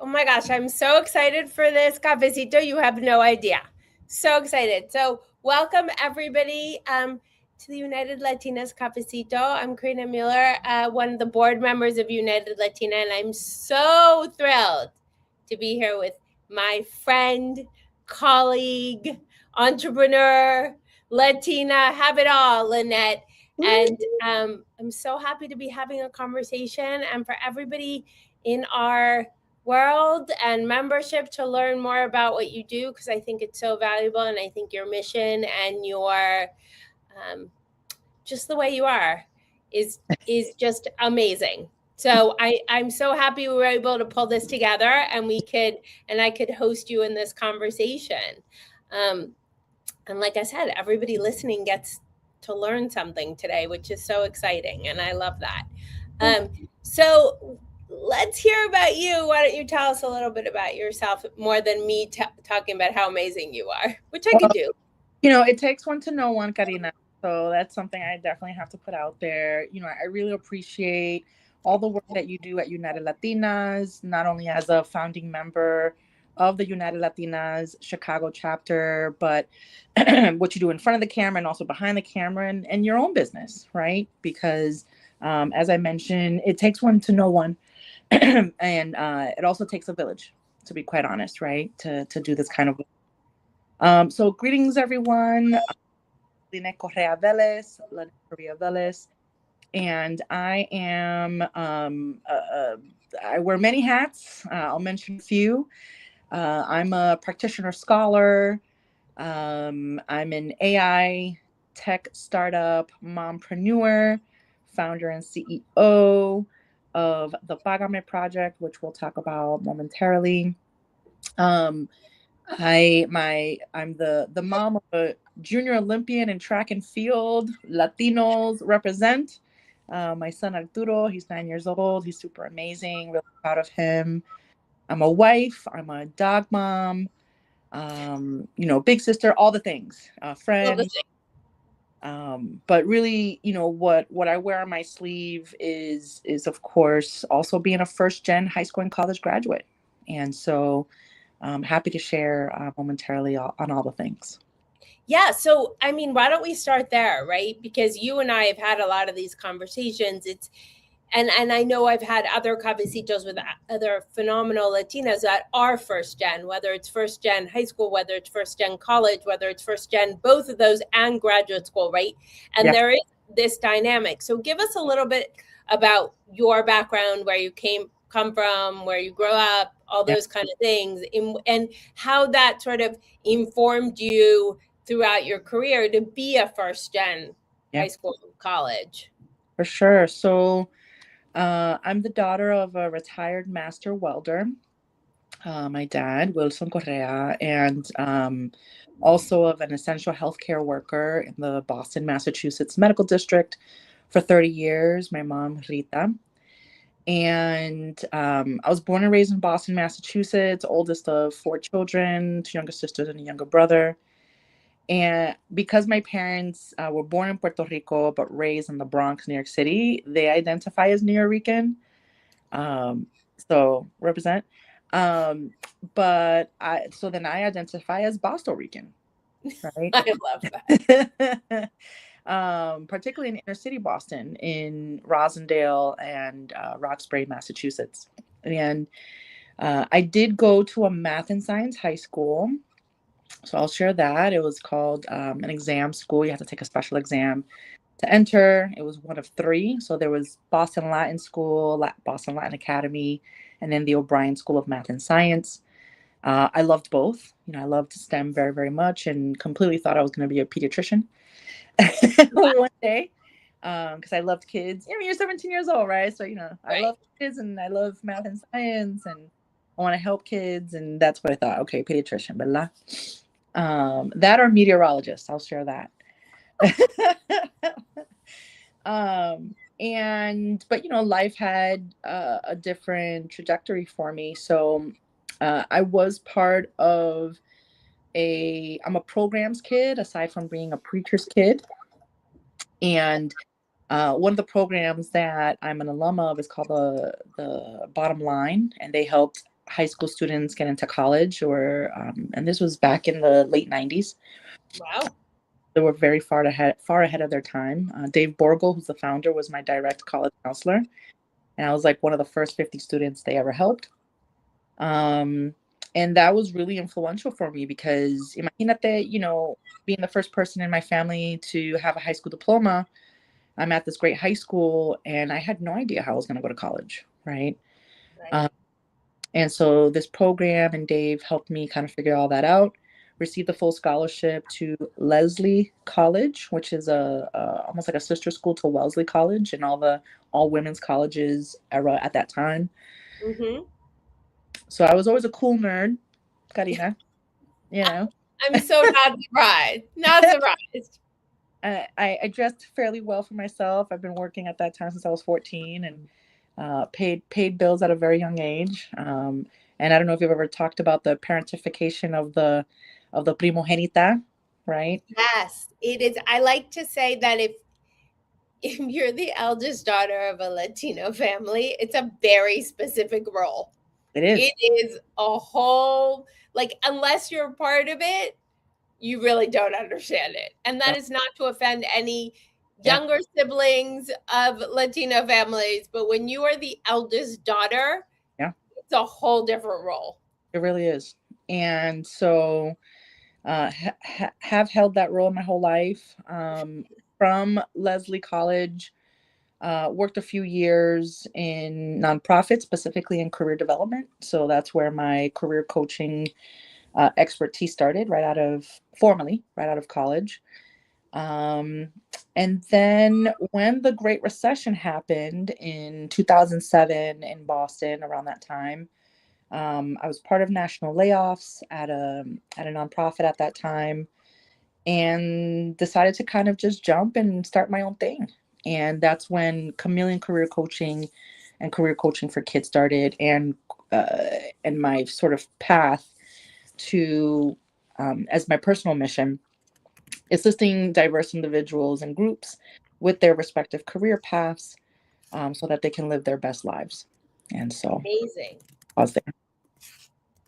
Oh my gosh, I'm so excited for this cafecito. You have no idea. So excited. So welcome everybody to the United Latinas Cafecito. I'm Karina Muller, one of the board members of United Latina, and I'm so thrilled to be here with my friend, colleague, entrepreneur, Latina, have it all, Lynette. And I'm so happy to be having a conversation, and for everybody in our world and membership to learn more about what you do, because I think it's so valuable, and I think your mission and your just the way you are is just amazing. So I'm so happy we were able to pull this together, and I could host you in this conversation. And like I said, everybody listening gets to learn something today, which is so exciting, and I love that. So let's hear about you. Why don't you tell us a little bit about yourself, more than me talking about how amazing you are, which I could do. It takes one to know one, Karina. So that's something I definitely have to put out there. I really appreciate all the work that you do at United Latinas, not only as a founding member of the United Latinas Chicago chapter, but what you do in front of the camera and also behind the camera, and your own business, right? Because as I mentioned, it takes one to know one. And it also takes a village, to be quite honest, right? To do this kind of work. So greetings, everyone. Lynette Correa-Velez, and I am, I wear many hats. I'll mention a few. I'm a practitioner scholar. I'm an AI tech startup mompreneur, founder and CEO of the Pagame Project, which we'll talk about momentarily. I'm the mom of a junior Olympian in track and field. Latinos represent. My son Arturo, he's 9 years old. He's super amazing. Really proud of him. I'm a wife. I'm a dog mom. Big sister, all the things. Friend. But really, what I wear on my sleeve is of course also being a first gen high school and college graduate. And so I'm happy to share momentarily on all the things. Yeah. So, I mean, why don't we start there, right? Because you and I have had a lot of these conversations. And I know I've had other cafecitos with other phenomenal Latinas that are first gen, whether it's first gen high school, whether it's first gen college, whether it's first gen, both of those, and graduate school, right? And there is this dynamic. So give us a little bit about your background, where you come from, where you grew up, all those kind of things, and how that sort of informed you throughout your career to be a first gen high school, college. For sure. So I'm the daughter of a retired master welder. My dad, Wilson Correa, and also of an essential healthcare worker in the Boston, Massachusetts medical district for 30 years. My mom, Rita. And I was born and raised in Boston, Massachusetts, oldest of 4 children, 2 younger sisters and a younger brother. And because my parents were born in Puerto Rico but raised in the Bronx, New York City, they identify as New Yorican. So represent. But then I identify as Boston Rican, right? I love that. Particularly in inner city Boston, in Rosendale and Roxbury, Massachusetts. And I did go to a math and science high school. So I'll share that. It was called an exam school. You have to take a special exam to enter. It was one of 3. So there was Boston Latin School, Boston Latin Academy, and then the O'Brien School of Math and Science. I loved both. I loved STEM very, very much, and completely thought I was going to be a pediatrician one day because I loved kids. I mean, you're 17 years old, right? So, I love kids and I love math and science and I want to help kids. And that's what I thought. Okay, pediatrician, ¿verdad? That or meteorologist. I'll share that. But life had a different trajectory for me. So I was part of I'm a programs kid, aside from being a preacher's kid. And one of the programs that I'm an alum of is called the Bottom Line, and they helped high school students get into college, and this was back in the late 90s. Wow. They were very far ahead of their time. Dave Borgel, who's the founder, was my direct college counselor, and I was like one of the first 50 students they ever helped. And that was really influential for me because imagínate, being the first person in my family to have a high school diploma. I'm at this great high school and I had no idea how I was going to go to college. Right. Right. And so this program and Dave helped me kind of figure all that out, received a full scholarship to Leslie College, which is almost like a sister school to Wellesley College and all women's colleges era at that time. Mm-hmm. So I was always a cool nerd, Karina, I'm so not surprised. Not surprised. I dressed fairly well for myself. I've been working at that time since I was 14 and paid bills at a very young age. And I don't know if you've ever talked about the parentification of the primogenita, right? Yes, it is. I like to say that if you're the eldest daughter of a Latino family, it's a very specific role. It is. It is a whole, like, unless you're a part of it, you really don't understand it. And that is not to offend any younger siblings of Latino families, but when you are the eldest daughter, it's a whole different role. It really is. And so have held that role my whole life. From Leslie College, worked a few years in nonprofits, specifically in career development. So that's where my career coaching expertise started formally right out of college. And then when the Great Recession happened in 2007 in Boston, around that time, I was part of national layoffs at a nonprofit at that time, and decided to kind of just jump and start my own thing. And that's when Chameleon Career Coaching and Career Coaching for Kids started, and my sort of path to as my personal mission, assisting diverse individuals and groups with their respective career paths, so that they can live their best lives. And so, amazing. Pause there.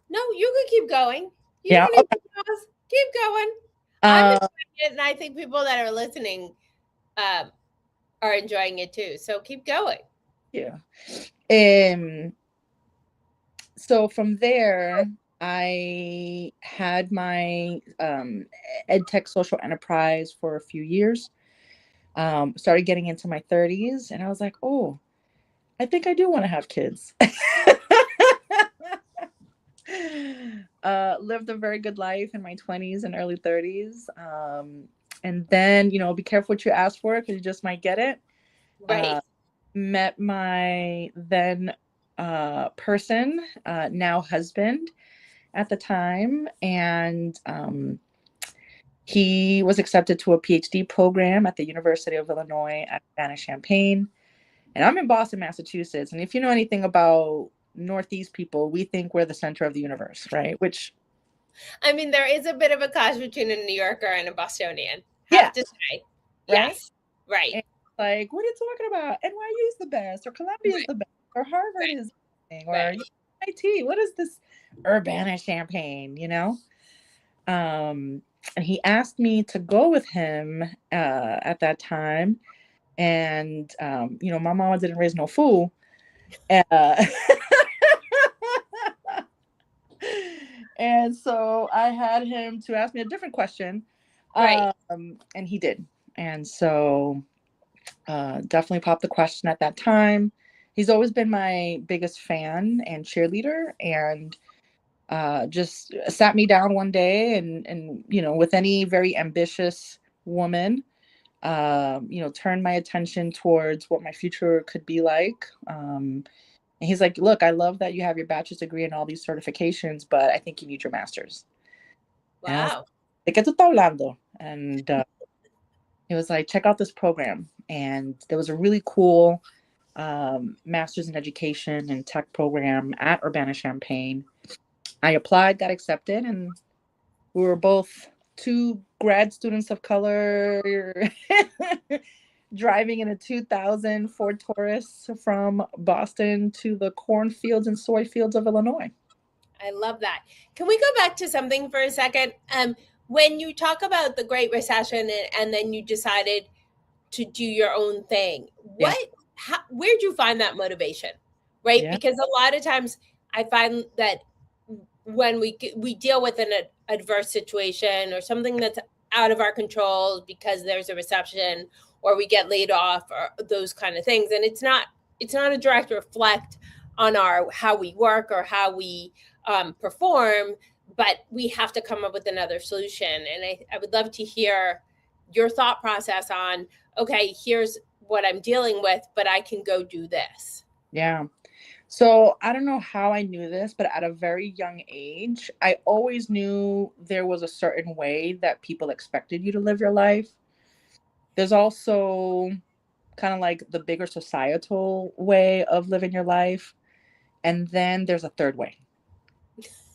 No, you can keep going. You don't need to pause. Keep going. I'm enjoying it, and I think people that are listening are enjoying it too. So keep going. Yeah. So from there, I had my EdTech social enterprise for a few years. Started getting into my 30s, and I was like, oh, I think I do want to have kids. Lived a very good life in my 20s and early 30s. And then, be careful what you ask for because you just might get it. Right. Met my then person, now husband at the time. And he was accepted to a PhD program at the University of Illinois at Urbana-Champaign. And I'm in Boston, Massachusetts. And if you know anything about Northeast people, we think we're the center of the universe, right? Which, I mean, there is a bit of a clash between a New Yorker and a Bostonian. Have to say. Right? Yes. Right. And like, what are you talking about? NYU is the best, or Columbia is the best, or Harvard is the thing, or MIT. What is this Urbana-Champaign, And he asked me to go with him at that time. And, my mama didn't raise no fool. And so I had him to ask me a different question. Right. And he did. And so definitely popped the question at that time. He's always been my biggest fan and cheerleader, and just sat me down one day and with any very ambitious woman, turned my attention towards what my future could be like. And he's like, look, I love that you have your bachelor's degree and all these certifications, but I think you need your master's. Wow. ¿De qué tú estás hablando? And he was like, check out this program. And there was a really cool master's in education and tech program at Urbana-Champaign. I applied, got accepted, and we were both two grad students of color driving in a 2000 Ford Taurus from Boston to the cornfields and soy fields of Illinois. I love that. Can we go back to something for a second? When you talk about the Great Recession and then you decided to do your own thing, Yeah. where'd you find that motivation? Right? Yeah. Because a lot of times I find that when we deal with an adverse situation or something that's out of our control because there's a recession or we get laid off or those kind of things, and it's not a direct reflect on our how we work or how we perform, but we have to come up with another solution. And I would love to hear your thought process on, okay, here's what I'm dealing with, but I can go do this. Yeah. So I don't know how I knew this, but at a very young age, I always knew there was a certain way that people expected you to live your life. There's also kind of like the bigger societal way of living your life. And then there's a third way.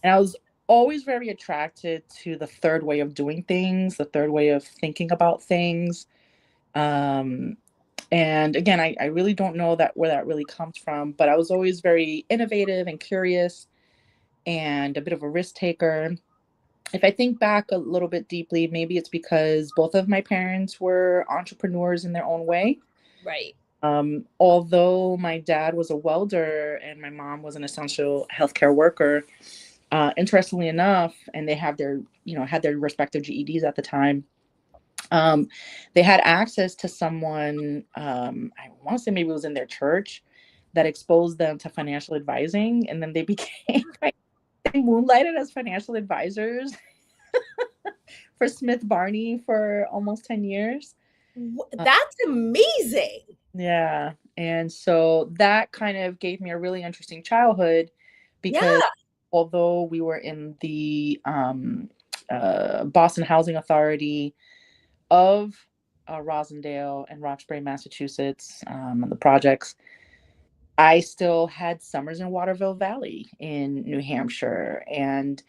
And I was always very attracted to the third way of doing things, the third way of thinking about things. Um, and again, I really don't know that where that really comes from, but I was always very innovative and curious and a bit of a risk taker. If I think back a little bit deeply, maybe it's because both of my parents were entrepreneurs in their own way. Right. Although my dad was a welder and my mom was an essential healthcare worker, interestingly enough, and they have their, had their respective GEDs at the time. They had access to someone, I want to say maybe it was in their church, that exposed them to financial advising, and then they became they moonlighted as financial advisors for Smith Barney for almost 10 years. That's amazing. Yeah. And so that kind of gave me a really interesting childhood because Yeah. although we were in the Boston Housing Authority of Rosendale and Roxbury, Massachusetts, and the projects, I still had summers in Waterville Valley in New Hampshire and,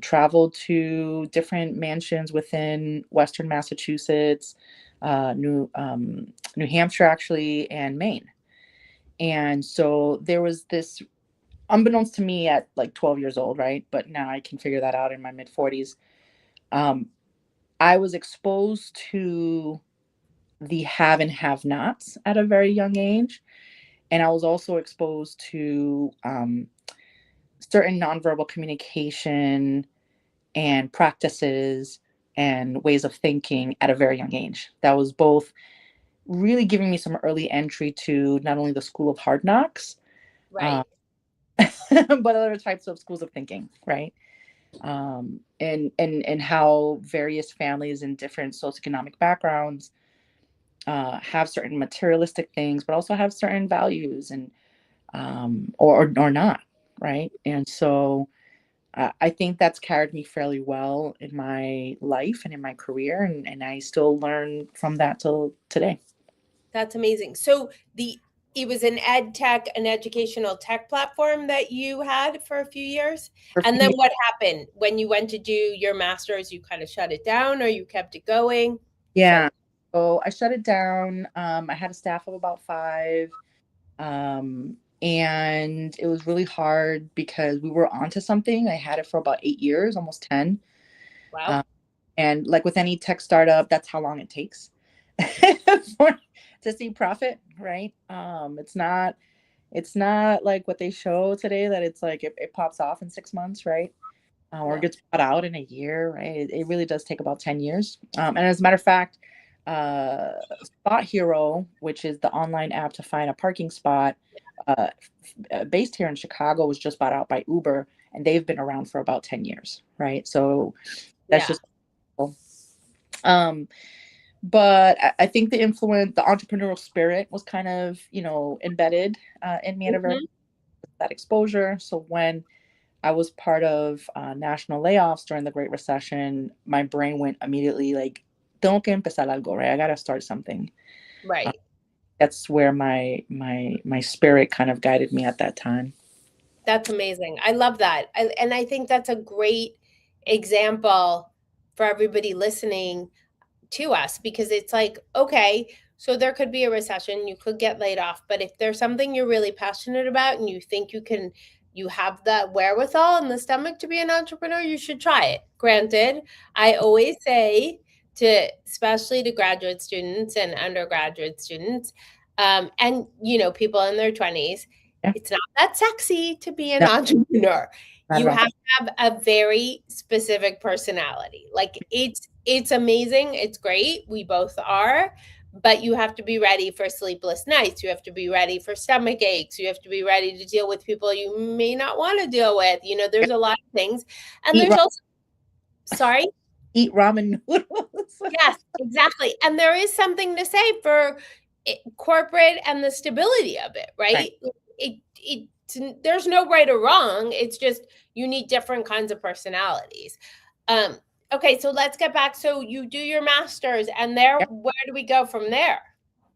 traveled to different mansions within Western Massachusetts, New Hampshire, actually, and Maine. And so there was this, unbeknownst to me at like 12 years old, right? But now I can figure that out in my mid 40s. Um, I was exposed to the have and have nots at a very young age. And I was also exposed to certain nonverbal communication and practices and ways of thinking at a very young age. That was both really giving me some early entry to not only the school of hard knocks, Right. but other types of schools of thinking, right? And how various families in different socioeconomic backgrounds have certain materialistic things, but also have certain values and or not, right? And so I think that's carried me fairly well in my life and in my career, and I still learn from that till today. That's amazing. So it was an ed tech, an educational tech platform that you had for a few years. For a And few then years, what happened when you went to do your master's? You kind of shut it down or you kept it going? yeah. So, So I shut it down. I had a staff of about five. And it was really hard because we were onto something. I had it for about 8 years, almost 10. wow. Um, and like with any tech startup, that's how long it takes for, to see profit, right? It's not like what they show today that it's like it pops off in 6 months, right? Or No. gets bought out in a year, right? It really does take about 10 years. And as a matter of fact, uh, Spot Hero, which is the online app to find a parking spot, uh, based here in Chicago, was just bought out by Uber, and they've been around for about 10 years, right? So that's Yeah. just cool. Um, but I think the entrepreneurial spirit was kind of, embedded in me at a very Mhm. that exposure. So when I was part of national layoffs during the Great Recession, my brain went immediately like, "Tengo que empezar algo, right? I gotta start something." Uh, Right. that's where my spirit kind of guided me at that time. That's amazing. I love that. And I think that's a great example for everybody listening to us because it's like, okay, so there could be a recession, you could get laid off, but if there's something you're really passionate about and you think you can you have the wherewithal and the stomach to be an entrepreneur, you should try it. Granted, I always say to, especially to graduate students and undergraduate students, and people in their 20s, Yeah. it's not that sexy to be an No, entrepreneur. not You at all. have to have a very specific personality. Like it's amazing, it's great. We both are, but you have to be ready for sleepless nights. You have to be ready for stomach aches. You have to be ready to deal with people you may not want to deal with. There's a lot of things. And Eat there's also, sorry? Eat ramen noodles. Yes, exactly. And there is something to say for corporate and the stability of it, Right. right? It there's no right or wrong. It's just you need different kinds of personalities. Okay, so let's get back. So you do your master's, and Yeah. where do we go from there?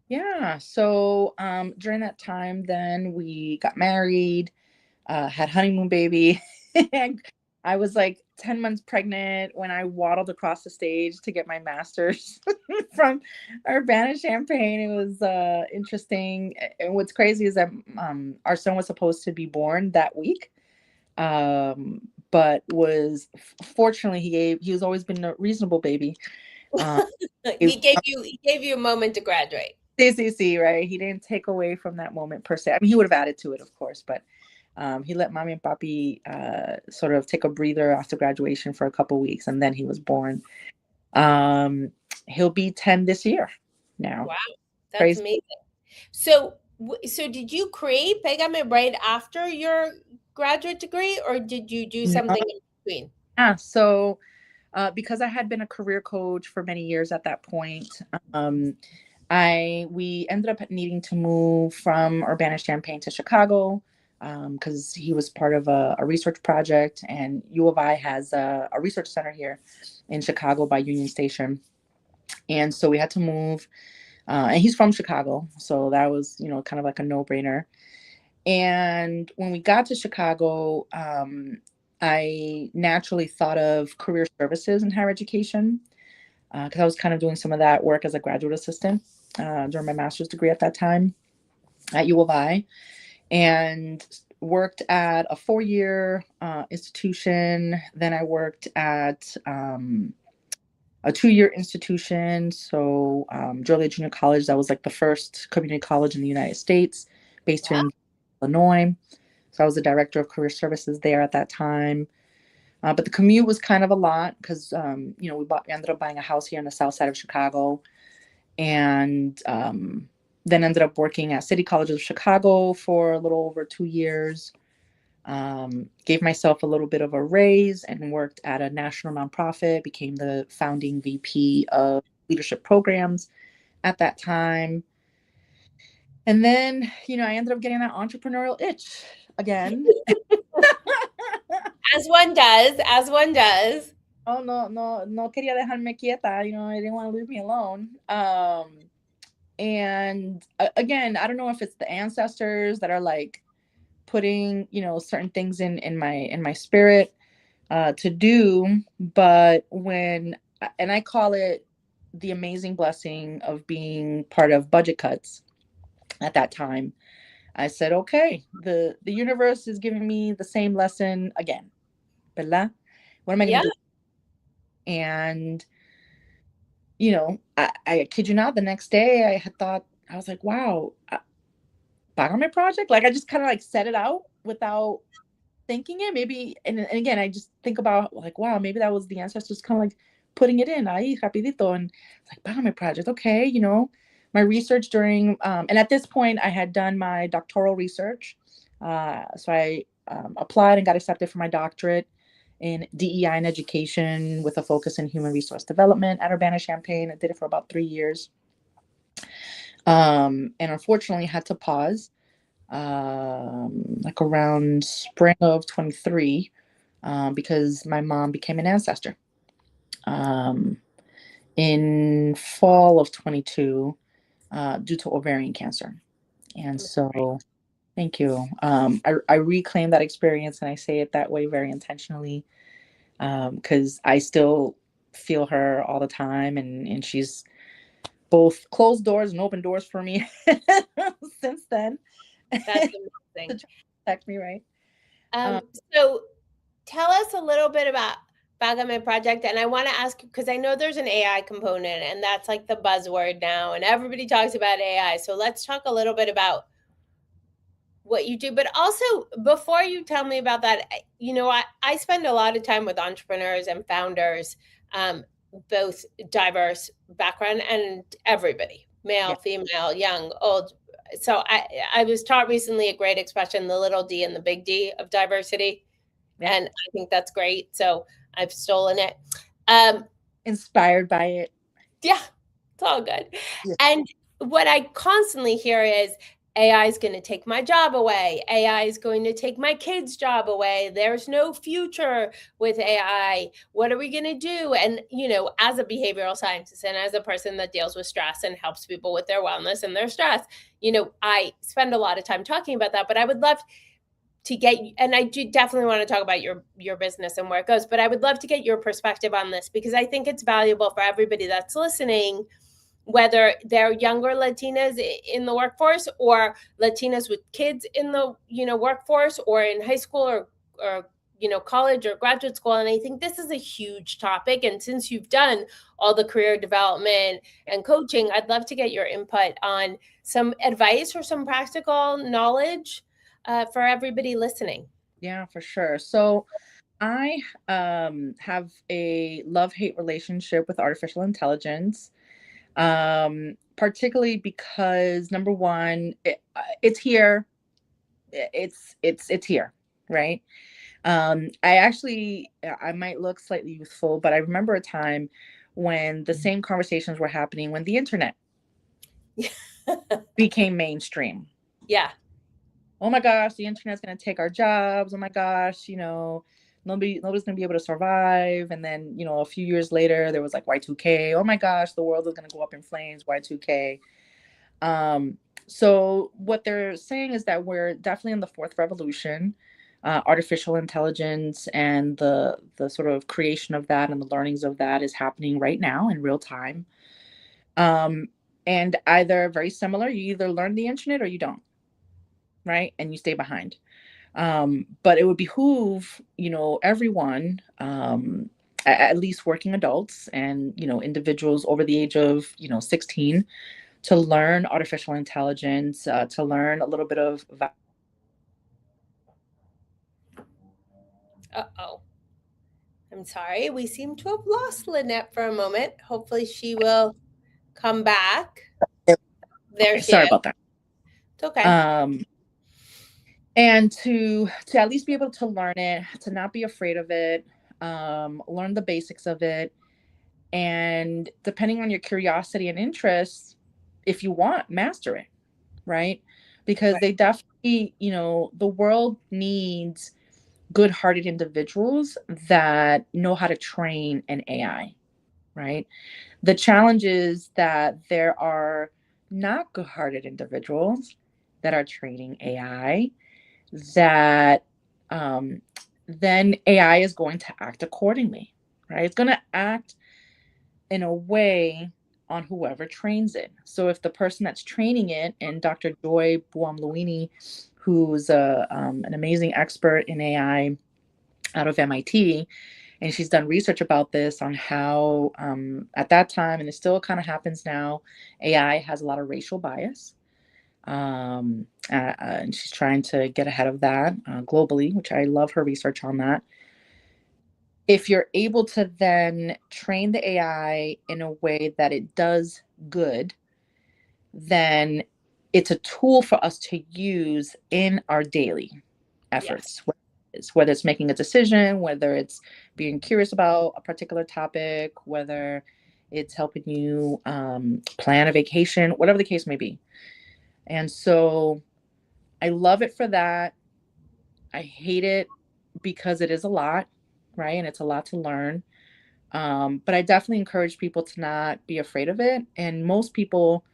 Yeah. So during that time, then we got married, had honeymoon baby. And I was like 10 months pregnant when I waddled across the stage to get my master's from Urbana-Champaign. It was interesting. And what's crazy is that our son was supposed to be born that week. But was fortunately he was always been a reasonable baby. Um, He gave you a moment to graduate. CCC, right? He didn't take away from that moment per se. I mean, he would have added to it, of course, but he let mommy and papi sort of take a breather after graduation for a couple weeks, and then he was born. He'll be 10 this year now. Wow, that's Crazy. amazing. So did you create Pagame right after your graduate degree, or did you do No. something in between? Yeah, so because I had been a career coach for many years at that point, we ended up needing to move from Urbana-Champaign to Chicago because he was part of a research project, and U of I has a research center here in Chicago by Union Station. And so we had to move, and he's from Chicago, so that was, kind of like a no-brainer. And when we got to Chicago, I naturally thought of career services in higher education because I was kind of doing some of that work as a graduate assistant during my master's degree at that time at U of I, and worked at a 4-year institution. Then I worked at a 2-year institution. So Joliet Junior College, that was like the first community college in the United States, based here Wow. in Illinois. So I was the director of career services there at that time. But the commute was kind of a lot because, we ended up buying a house here on the south side of Chicago, and then ended up working at City College of Chicago for a little over 2 years. Gave myself a little bit of a raise and worked at a national nonprofit, became the founding VP of leadership programs at that time. And then, I ended up getting that entrepreneurial itch again. As one does, as one does. Oh, no quería dejarme quieta, I didn't want to leave me alone. And again, I don't know if it's the ancestors that are like putting, certain things in my spirit to do, but and I call it the amazing blessing of being part of budget cuts at that time. I said, okay, the universe is giving me the same lesson again, ¿verdad? What am I going to do? And I kid you not, the next day I had thought, I was like, wow, Pagame Project. Like I just kind of like set it out without thinking it. Maybe, and again, I just think about like, wow, maybe that was the ancestors kind of like putting it in, ahí, rapidito, and it's like Pagame Project. Okay, my research during, and at this point I had done my doctoral research, so I applied and got accepted for my doctorate in DEI and education with a focus in human resource development at Urbana-Champaign. I did it for about 3 years. And unfortunately had to pause like around spring of 23 because my mom became an ancestor in fall of 22 due to ovarian cancer. And so thank you. I reclaim that experience, and I say it that way very intentionally because I still feel her all the time, and she's both closed doors and open doors for me since then. That's amazing. To protect me, right? So tell us a little bit about Pagame Project. And I want to ask you, because I know there's an AI component and that's like the buzzword now and everybody talks about AI. So let's talk a little bit about what you do. But also, before you tell me about that, I spend a lot of time with entrepreneurs and founders, both diverse background and everybody, male, female, young, old. So I was taught recently a great expression, the little d and the big D of diversity. Yeah. And I think that's great. So I've stolen it. Inspired by it. Yeah, it's all good. Yeah. And what I constantly hear is AI is going to take my job away. AI is going to take my kid's job away. There's no future with AI. What are we going to do? And, as a behavioral scientist and as a person that deals with stress and helps people with their wellness and their stress, I spend a lot of time talking about that. But I would love to get, and I do definitely want to talk about your business and where it goes, but I would love to get your perspective on this because I think it's valuable for everybody that's listening, whether they're younger Latinas in the workforce or Latinas with kids in the, workforce or in high school or college or graduate school. And I think this is a huge topic. And since you've done all the career development and coaching, I'd love to get your input on some advice or some practical knowledge for everybody listening. Yeah, for sure. So I have a love-hate relationship with artificial intelligence, particularly because number one, it's here. It's here, right? I might look slightly youthful, but I remember a time when the same conversations were happening when the internet became mainstream. Yeah. Oh my gosh, the internet's going to take our jobs. Oh my gosh, nobody's going to be able to survive. And then, a few years later, there was like Y2K. Oh my gosh, the world is going to go up in flames, Y2K. So what they're saying is that we're definitely in the fourth revolution. Artificial intelligence and the sort of creation of that and the learnings of that is happening right now in real time. And either very similar, you either learn the internet or you don't. Right. And you stay behind. But it would behoove, everyone, at least working adults and, individuals over the age of, 16 to learn artificial intelligence, to learn a little bit of. Uh-oh. I'm sorry. We seem to have lost Lynette for a moment. Hopefully she will come back. There she is. Sorry about that. It's okay. And to at least be able to learn it, to not be afraid of it, learn the basics of it. And depending on your curiosity and interest, if you want, master it, right? Because they definitely, the world needs good-hearted individuals that know how to train an AI, right? The challenge is that there are not good-hearted individuals that are training AI, that then AI is going to act accordingly, right? It's going to act in a way on whoever trains it. So if the person that's training it, and Dr. Joy Buamluini, who's an amazing expert in AI out of MIT, and she's done research about this on how at that time, and it still kind of happens now, AI has a lot of racial bias. And she's trying to get ahead of that globally, which I love her research on that. If you're able to then train the AI in a way that it does good, then it's a tool for us to use in our daily efforts. Yes. Whether it's making a decision, whether it's being curious about a particular topic, whether it's helping you plan a vacation, whatever the case may be. And so I love it for that. I hate it because it is a lot, right? And it's a lot to learn. But I definitely encourage people to not be afraid of it. And most people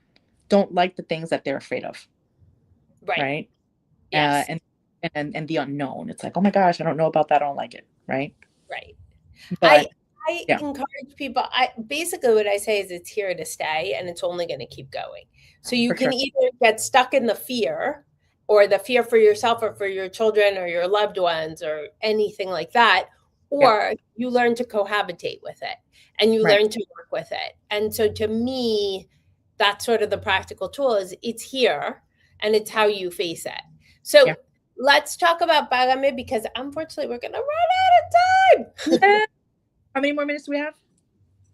don't like the things that they're afraid of. Right? Yes. And the unknown. It's like, oh my gosh, I don't know about that. I don't like it. Right. Right. But I encourage people. Basically what I say is it's here to stay and it's only going to keep going. So you can either get stuck in the fear or the fear for yourself or for your children or your loved ones or anything like that, Yeah. or you learn to cohabitate with it and you Right. learn to work with it. And so to me, that's sort of the practical tool is it's here and it's how you face it. So Yeah. let's talk about Pagame because unfortunately we're going to run out of time. Yeah. How many more minutes do we have?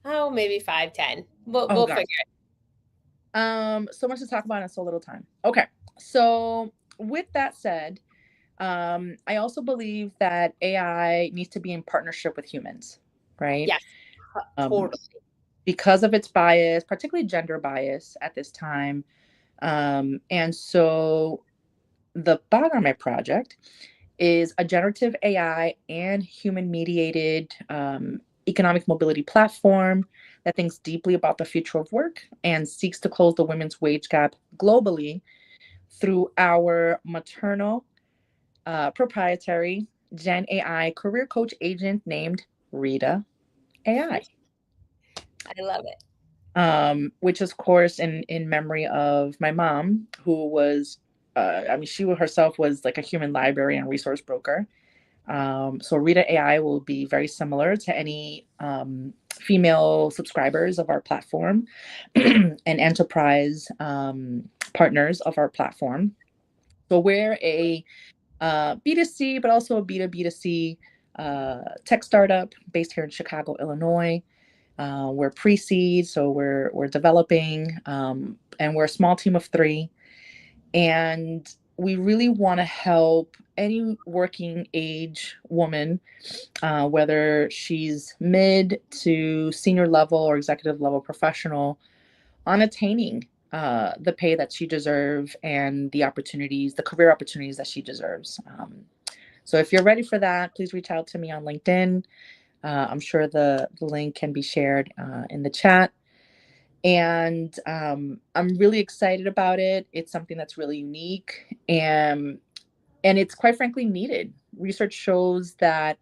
Oh, maybe 5, 10. We'll God. figure it. So much to talk about in so little time. Okay. So with that said, I also believe that AI needs to be in partnership with humans, right? Yes, totally. Because of its bias, particularly gender bias at this time. And so the Pagame Project is a generative AI and human mediated economic mobility platform that thinks deeply about the future of work and seeks to close the women's wage gap globally through our maternal proprietary Gen AI career coach agent named Rita AI. I love it. Which is, of course, in memory of my mom, who was, she herself was like a human library and resource broker. So Rita AI will be very similar to any female subscribers of our platform and enterprise partners of our platform. So we're a B2C, but also a B2B2C tech startup based here in Chicago, Illinois. We're pre-seed, so we're developing, and we're a small team of 3. And we really want to help any working age woman, whether she's mid to senior level or executive level professional, on attaining the pay that she deserves and the opportunities, the career opportunities that she deserves. So if you're ready for that, please reach out to me on LinkedIn. I'm sure the link can be shared in the chat. And I'm really excited about it. It's something that's really unique and it's quite frankly needed. Research shows that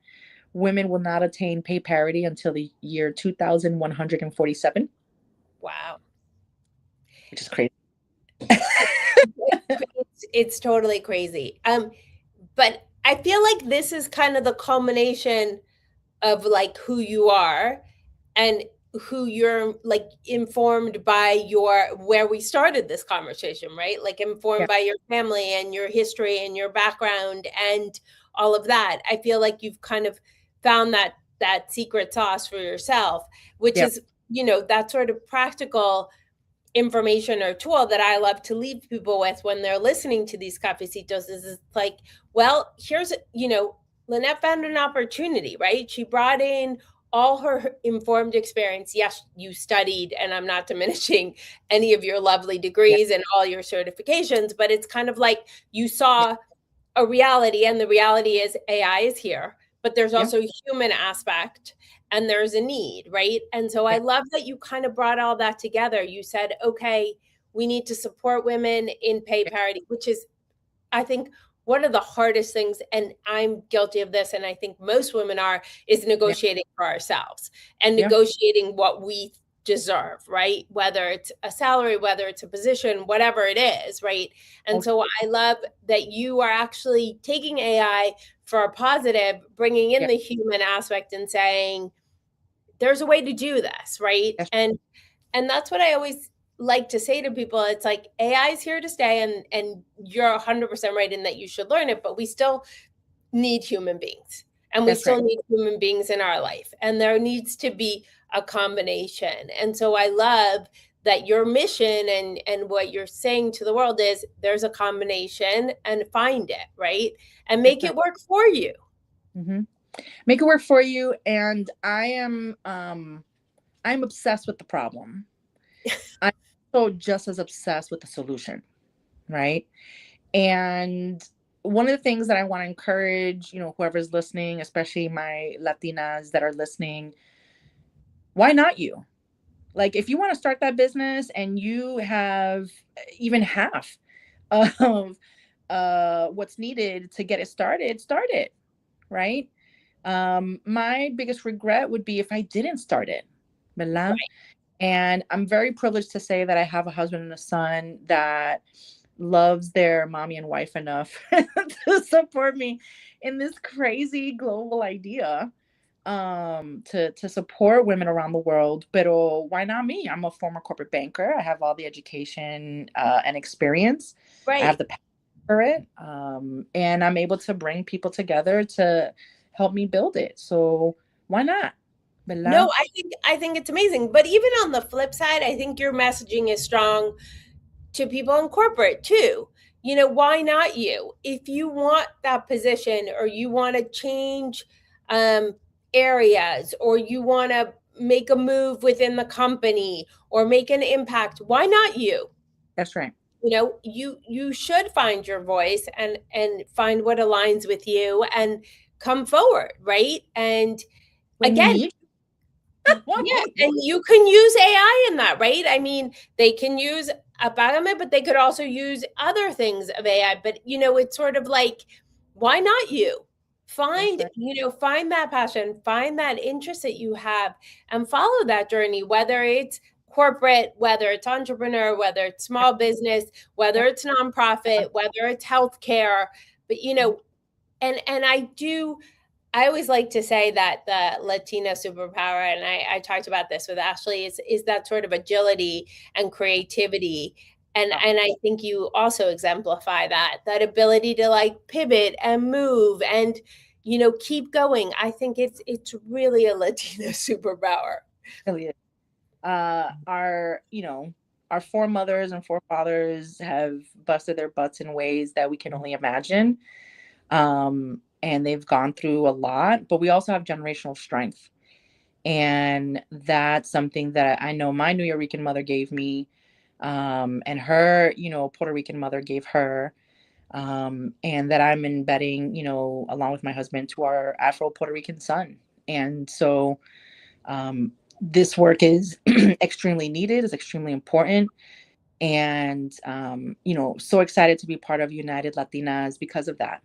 women will not attain pay parity until the year 2147. Wow. Which is crazy. It's totally crazy. But I feel like this is kind of the culmination of like who you are and who you're like informed by your where we started this conversation, right? Like informed by your family and your history and your background and all of that. I feel like you've kind of found that secret sauce for yourself, which is, that sort of practical information or tool that I love to leave people with when they're listening to these cafecitos is like, well, here's, Lynette found an opportunity, right? She brought in all her informed experience. Yes, you studied, and I'm not diminishing any of your lovely degrees and all your certifications, but it's kind of like you saw a reality, and the reality is AI is here, but there's also a human aspect and there's a need, right? And so I love that you kind of brought all that together. You said, okay, we need to support women in pay parity, which is, I think, one of the hardest things, and I'm guilty of this, and I think most women are, is negotiating for ourselves and negotiating what we deserve, right? Whether it's a salary, whether it's a position, whatever it is, right? And so I love that you are actually taking AI for a positive, bringing in the human aspect and saying, there's a way to do this, right? And that's what I always like to say to people. It's like AI is here to stay, and you're 100% right in that you should learn it, but we still need human beings, and we still need human beings in our life, and there needs to be a combination. And so I love that your mission and what you're saying to the world is there's a combination, and find it, right? And make it work for you. Mm-hmm. Make it work for you. And I'm obsessed with the problem. I'm so just as obsessed with the solution, right? And one of the things that I want to encourage, whoever's listening, especially my Latinas that are listening, why not you? Like, if you want to start that business and you have even half of what's needed to get it started, start it, right? My biggest regret would be if I didn't start it. And I'm very privileged to say that I have a husband and a son that loves their mommy and wife enough to support me in this crazy global idea to support women around the world. Pero why not me? I'm a former corporate banker. I have all the education and experience. I have Right. the passion for it, and I'm able to bring people together to help me build it. So why not? No, ¿Verdad? I think it's amazing. But even on the flip side, I think your messaging is strong to people in corporate too. Why not you? If you want that position or you want to change um, areas or you want to make a move within the company or make an impact, why not you? That's right. You should find your voice and find what aligns with you and come forward, right? And We again, need. yeah, and you can use AI in that, right? I mean, they can use a Pagame, but they could also use other things of AI. But it's sort of like, why not you? That's Find, right. find that passion, find that interest that you have, and follow that journey, whether it's corporate, whether it's entrepreneur, whether it's small business, whether it's nonprofit, whether it's healthcare. But and I always like to say that the Latina superpower, and I talked about this with Ashley, is that sort of agility and creativity. And I think you also exemplify that ability to like pivot and move and keep going. I think it's really a Latina superpower. Really is. Our, our foremothers and forefathers have busted their butts in ways that we can only imagine. And they've gone through a lot, but we also have generational strength. And that's something that I know my New Yorican mother gave me, and her, Puerto Rican mother gave her, and that I'm embedding, along with my husband to our Afro Puerto Rican son. And so, this work is extremely needed, is extremely important. And so excited to be part of United Latinas because of that,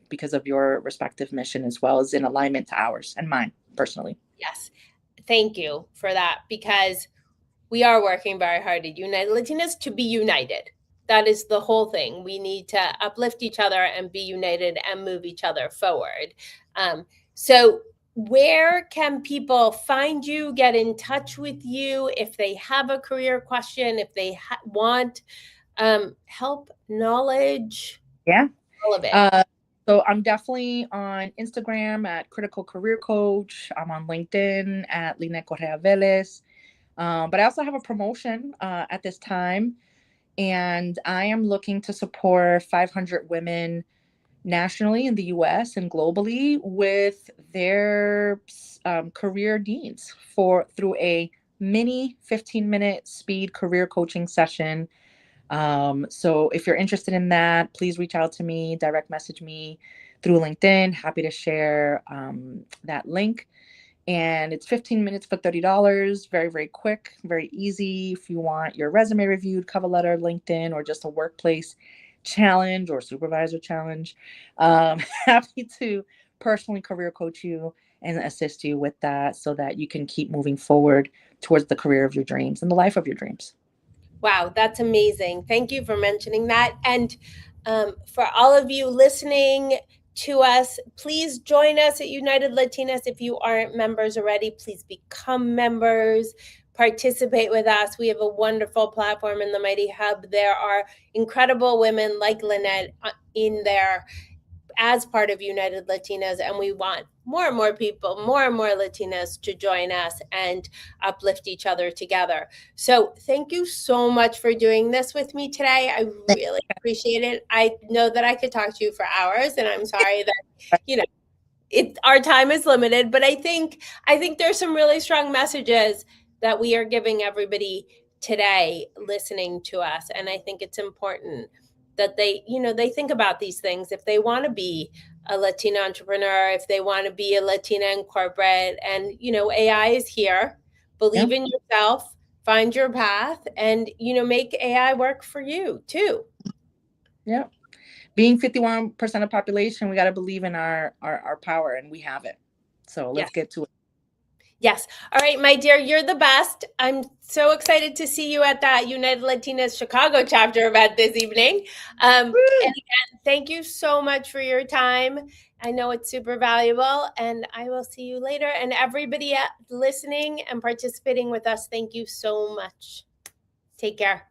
because of your respective mission, as well as in alignment to ours and mine personally. Yes. Thank you for that because we are working very hard at United Latinas to be united. That is the whole thing. We need to uplift each other and be united and move each other forward. So, where can people find you, get in touch with you if they have a career question, if they want help, knowledge, Yeah. all of it? Uh, so I'm definitely on Instagram at Critical Career Coach. I'm on LinkedIn at Lynette Correa-Velez. But I also have a promotion at this time, and I am looking to support 500 women nationally in the US and globally with their career needs through a mini 15-minute speed career coaching session. So if you're interested in that, please reach out to me, direct message me through LinkedIn. Happy to share that link. And it's 15 minutes for $30. Very, very quick, very easy. If you want your resume reviewed, cover letter, LinkedIn, or just a workplace challenge or supervisor challenge, happy to personally career coach you and assist you with that so that you can keep moving forward towards the career of your dreams and the life of your dreams. Wow, that's amazing. Thank you for mentioning that. And for all of you listening to us, please join us at United Latinas. If you aren't members already, please become members. Participate with us. We have a wonderful platform in the Mighty Hub. There are incredible women like Lynette in there as part of United Latinas, and we want more and more people, more and more Latinas to join us and uplift each other together. So thank you so much for doing this with me today. I really appreciate it. I know that I could talk to you for hours, and I'm sorry that, our time is limited, but I think there's some really strong messages that we are giving everybody today listening to us. And I think it's important that they think about these things if they want to be a Latina entrepreneur, if they want to be a Latina in corporate. And AI is here. Yeah. Believe in yourself, find your path, and make AI work for you too. Yeah. Being 51% of population, we got to believe in our power, and we have it. So let's Yes. get to it. Yes. All right, my dear, you're the best. I'm so excited to see you at that United Latinas Chicago chapter event this evening. And again, thank you so much for your time. I know it's super valuable, and I will see you later. And everybody listening and participating with us, thank you so much. Take care.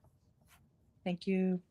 Thank you.